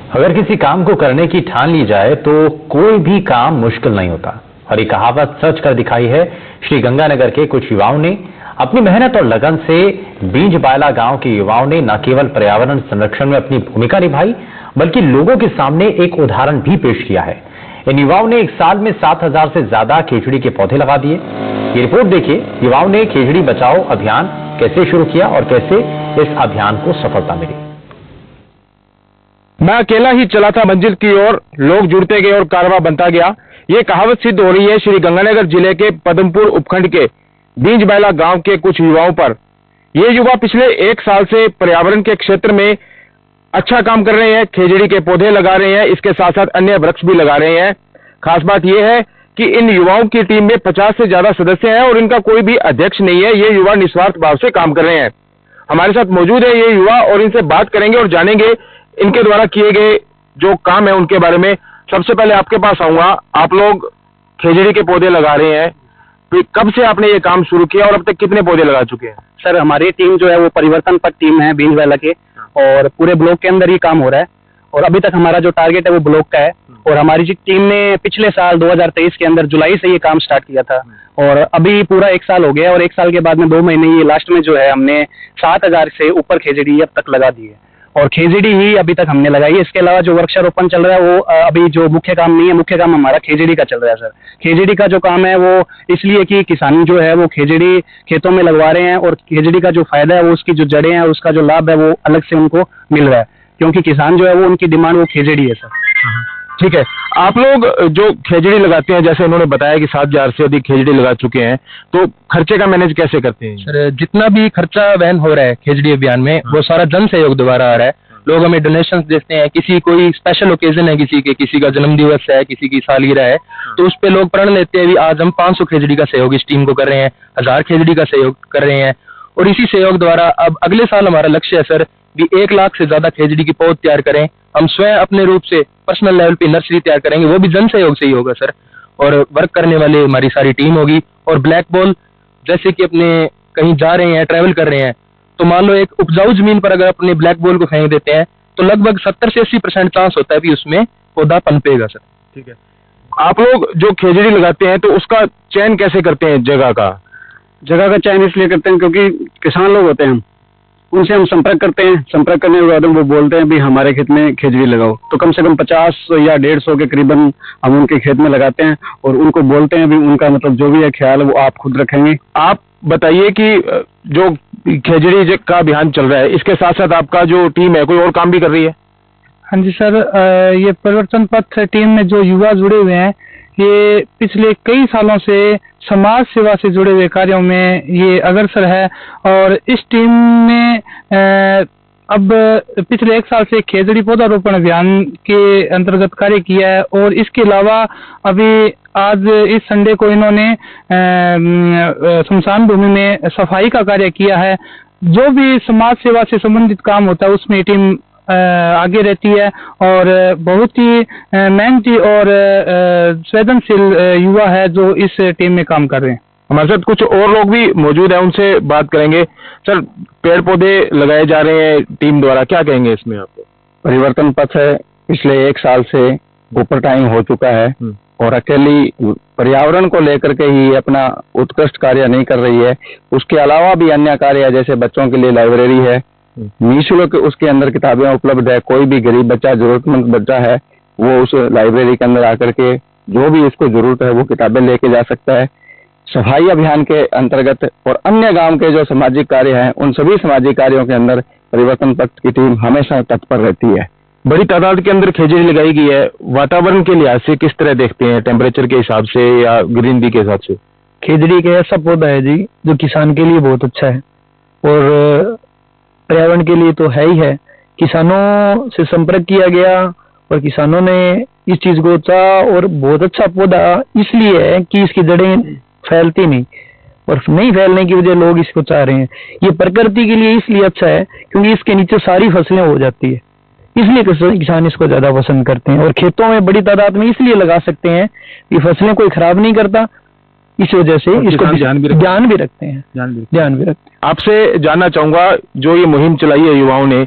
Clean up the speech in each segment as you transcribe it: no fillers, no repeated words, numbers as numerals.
अगर किसी काम को करने की ठान ली जाए तो कोई भी काम मुश्किल नहीं होता और ये कहावत सच कर दिखाई है श्री गंगानगर के कुछ युवाओं ने। अपनी मेहनत और लगन से बींजबायला गांव के युवाओं ने न केवल पर्यावरण संरक्षण में अपनी भूमिका निभाई बल्कि लोगों के सामने एक उदाहरण भी पेश किया है। इन युवाओं ने एक साल में 7,000 से ज्यादा खेजड़ी के पौधे लगा दिए। ये रिपोर्ट देखिए, युवाओं ने खेजड़ी बचाओ अभियान कैसे शुरू किया और कैसे इस अभियान को सफलता मिली। मैं अकेला ही चला था मंजिल की ओर, लोग जुड़ते गए और कारवां बनता गया। ये कहावत सिद्ध हो रही है श्री गंगानगर जिले के पदमपुर उपखंड के बींजबायला गांव के कुछ युवाओं पर। ये युवा पिछले एक साल से पर्यावरण के क्षेत्र में अच्छा काम कर रहे हैं, खेजड़ी के पौधे लगा रहे हैं, इसके साथ साथ अन्य वृक्ष भी लगा रहे हैं। खास बात यह है कि इन युवाओं की टीम में 50 से ज्यादा सदस्य हैं और इनका कोई भी अध्यक्ष नहीं है। ये युवा निस्वार्थ भाव से काम कर रहे हैं। हमारे साथ मौजूद है ये युवा और इनसे बात करेंगे और जानेंगे इनके द्वारा किए गए जो काम है उनके बारे में। सबसे पहले आपके पास आऊंगा, आप लोग खेजड़ी के पौधे लगा रहे हैं, तो कब से आपने ये काम शुरू किया और अब तक कितने पौधे लगा चुके हैं? सर, हमारी टीम जो है वो परिवर्तन पथ टीम है बींजबायला के, और पूरे ब्लॉक के अंदर ही काम हो रहा है और अभी तक हमारा जो टारगेट है वो ब्लॉक का है। और हमारी जो टीम ने पिछले साल 2023 के अंदर जुलाई से ये काम स्टार्ट किया था और अभी पूरा एक साल हो गया और एक साल के बाद में 2 महीने ये लास्ट में जो है हमने 7,000 से ऊपर खेजड़ी अब तक लगा दी है और खेजड़ी ही अभी तक हमने लगाई है। इसके अलावा जो वृक्षारोपण चल रहा है वो अभी जो मुख्य काम नहीं है, मुख्य काम हमारा खेजड़ी का चल रहा है। सर, खेजड़ी का जो काम है वो इसलिए कि किसान जो है वो खेजड़ी खेतों में लगवा रहे हैं और खेजड़ी का जो फायदा है वो उसकी जो जड़ें हैं उसका जो लाभ है वो अलग से उनको मिल रहा है, क्योंकि किसान जो है वो उनकी डिमांड वो खेजड़ी है। सर, ठीक है, आप लोग जो खेजड़ी लगाते हैं, जैसे उन्होंने बताया कि 7,000 से अधिक खेजड़ी लगा चुके हैं, तो खर्चे का मैनेज कैसे करते हैं? सर, जितना भी खर्चा वहन हो रहा है खेजड़ी अभियान में वो सारा जन सहयोग द्वारा आ रहा है। लोग हमें डोनेशंस देते हैं, किसी कोई स्पेशल ओकेजन है, किसी का जन्म दिवस है, किसी की सालगिरह है, तो उस पे लोग प्रण लेते हैं भी आज हम 500 खेजड़ी का सहयोग इस टीम को कर रहे हैं, 1000 खेजड़ी का सहयोग कर रहे हैं। और इसी सहयोग द्वारा अब अगले साल हमारा लक्ष्य है सर भी 1 लाख से ज्यादा खेजड़ी की पौध तैयार करें। हम स्वयं अपने रूप से पर्सनल लेवल पे नर्सरी तैयार करेंगे, वो भी जन सहयोग से ही होगा सर। और वर्क करने वाले हमारी सारी टीम होगी। और ब्लैक बॉल जैसे कि अपने कहीं जा रहे हैं, ट्रैवल कर रहे हैं, तो मान लो एक उपजाऊ जमीन पर अगर अपने ब्लैक बॉल को फेंक देते हैं तो लगभग 70 से 80% चांस होता है भी उसमें पौधा पनपेगा सर। ठीक है, आप लोग जो खेजड़ी लगाते हैं तो उसका चयन कैसे करते हैं? जगह का चयन इसलिए करते हैं क्योंकि किसान लोग होते हैं, उनसे हम संपर्क करते हैं। संपर्क करने के बाद वो बोलते हैं भी हमारे खेत में खेजड़ी लगाओ, तो कम से कम 50 या 150 के करीबन हम उनके खेत में लगाते हैं और उनको बोलते हैं भी उनका मतलब जो भी है ख्याल वो आप खुद रखेंगे। आप बताइए कि जो खेजड़ी का अभियान चल रहा है इसके साथ साथ आपका जो टीम है कोई और काम भी कर रही है? हाँ जी सर, ये परिवर्तन पथ टीम में जो युवा जुड़े हुए हैं ये पिछले कई सालों से समाज सेवा से जुड़े हुए कार्यों में ये अग्रसर है और इस टीम में अब पिछले 1 साल से खेजड़ी पौधारोपण अभियान के अंतर्गत कार्य किया है। और इसके अलावा अभी आज इस संडे को इन्होंने शमशान भूमि में सफाई का कार्य किया है। जो भी समाज सेवा से संबंधित काम होता है उसमें टीम आगे रहती है और बहुत ही मेहनती और संवेदनशील युवा है जो इस टीम में काम कर रहे हैं। हमारे साथ कुछ और लोग भी मौजूद हैं, उनसे बात करेंगे। सर, पेड़ पौधे लगाए जा रहे हैं टीम द्वारा, क्या कहेंगे इसमें आपको? परिवर्तन पथ है, पिछले 1 साल से ऊपर टाइम हो चुका है और अकेली पर्यावरण को लेकर के ही अपना उत्कृष्ट कार्य नहीं कर रही है, उसके अलावा भी अन्य कार्य है। जैसे बच्चों के लिए लाइब्रेरी है, निःशुल्क उसके अंदर किताबें उपलब्ध है। कोई भी गरीब बच्चा, जरूरतमंद बच्चा है वो उस लाइब्रेरी के अंदर आकर के जो भी उसको जरूरत है वो किताबें लेके जा सकता है। सफाई अभियान के अंतर्गत और अन्य गांव के जो सामाजिक कार्य हैं उन सभी सामाजिक कार्यों के अंदर परिवर्तन पथ की टीम हमेशा तत्पर रहती है। बड़ी तादाद के अंदर खेजड़ी लगाई गई है, वातावरण के लिहाज से किस तरह देखते हैं? टेम्परेचर के हिसाब से या ग्रीनरी के हिसाब से? खेजड़ी के ऐसा पौधा है जी जो किसान के लिए बहुत अच्छा है और पर्यावरण के लिए तो है ही है। किसानों से संपर्क किया गया और किसानों ने इस चीज को चाहा और बहुत अच्छा पौधा इसलिए है कि इसकी जड़ें फैलती नहीं और नहीं फैलने की वजह लोग इसको चाह रहे हैं। ये प्रकृति के लिए इसलिए अच्छा है क्योंकि इसके नीचे सारी फसलें हो जाती है, इसलिए किसान इसको ज्यादा पसंद करते हैं और खेतों में बड़ी तादाद में इसलिए लगा सकते हैं कि फसलें कोई खराब नहीं करता, इस वजह से इसको ध्यान भी रखते हैं। आपसे जानना चाहूंगा, जो ये मुहिम चलाई है युवाओं ने,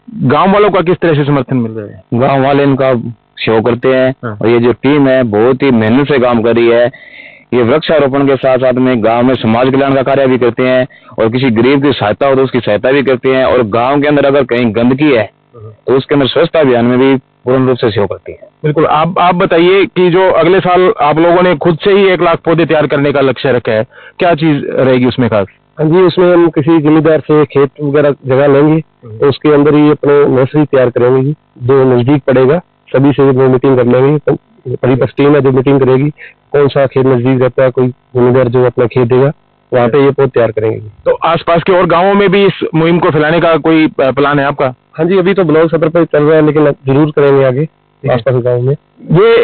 गांव वालों का किस तरह से समर्थन मिल रहा है? गांव वाले इनका शो करते हैं हाँ। और ये जो टीम है बहुत ही मेहनत से काम कर रही है। ये वृक्षारोपण के साथ साथ में गांव में समाज कल्याण का कार्य भी करते हैं और किसी गरीब की सहायता हो तो उसकी सहायता भी करते हैं, और गांव के अंदर अगर कहीं गंदगी है तो उसके अंदर स्वच्छता अभियान में भी पूर्ण रूप से सहयोग करती है। बिल्कुल। आप बताइए कि जो अगले साल आप लोगों ने खुद से ही 1 लाख पौधे तैयार करने का लक्ष्य रखा है, क्या चीज रहेगी उसमें खास? हाँ जी, उसमें हम किसी जमींदार से खेत वगैरह जगह लेंगे तो उसके अंदर ही अपने नर्सरी तैयार करेंगे जी, जो नजदीक पड़ेगा। सभी से मीटिंग कर लेंगे, परिपक्व टीम है जो मीटिंग करेगी, कौन सा खेत नजदीक रहता है, कोई जमींदार जो अपना खेत देगा वहाँ पे ये पौधे तैयार करेंगे। तो आसपास के और गांवों में भी इस मुहिम को फैलाने का कोई प्लान है आपका? हाँ जी, अभी तो ब्लॉक सदर पर चल रहा है, लेकिन जरूर करेंगे आगे आसपास गाँव में।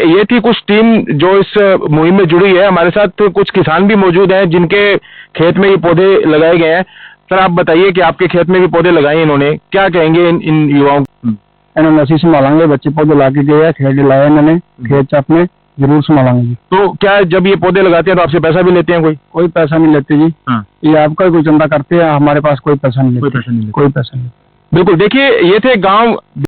ये थी कुछ टीम जो इस मुहिम में जुड़ी है। हमारे साथ कुछ किसान भी मौजूद हैं जिनके खेत में ये पौधे लगाए गए हैं। सर, आप बताइए कि आपके खेत में भी पौधे लगाए इन्होंने, क्या कहेंगे इन युवाओं को? इन्होंने ऐसे संभालेंगे, बच्चे पौधे ला के गए हैं, खेत लाए इन्होंने, खेत अपने जरूर संभालेंगे। तो क्या जब ये पौधे लगाते हैं तो आपसे पैसा भी लेते हैं? कोई पैसा नहीं लेते जी। हाँ। ये आपका कोई चंदा करते हैं, हमारे पास कोई पैसा नहीं लेते। कोई पैसा नहीं। बिल्कुल। देखिए, ये थे गांव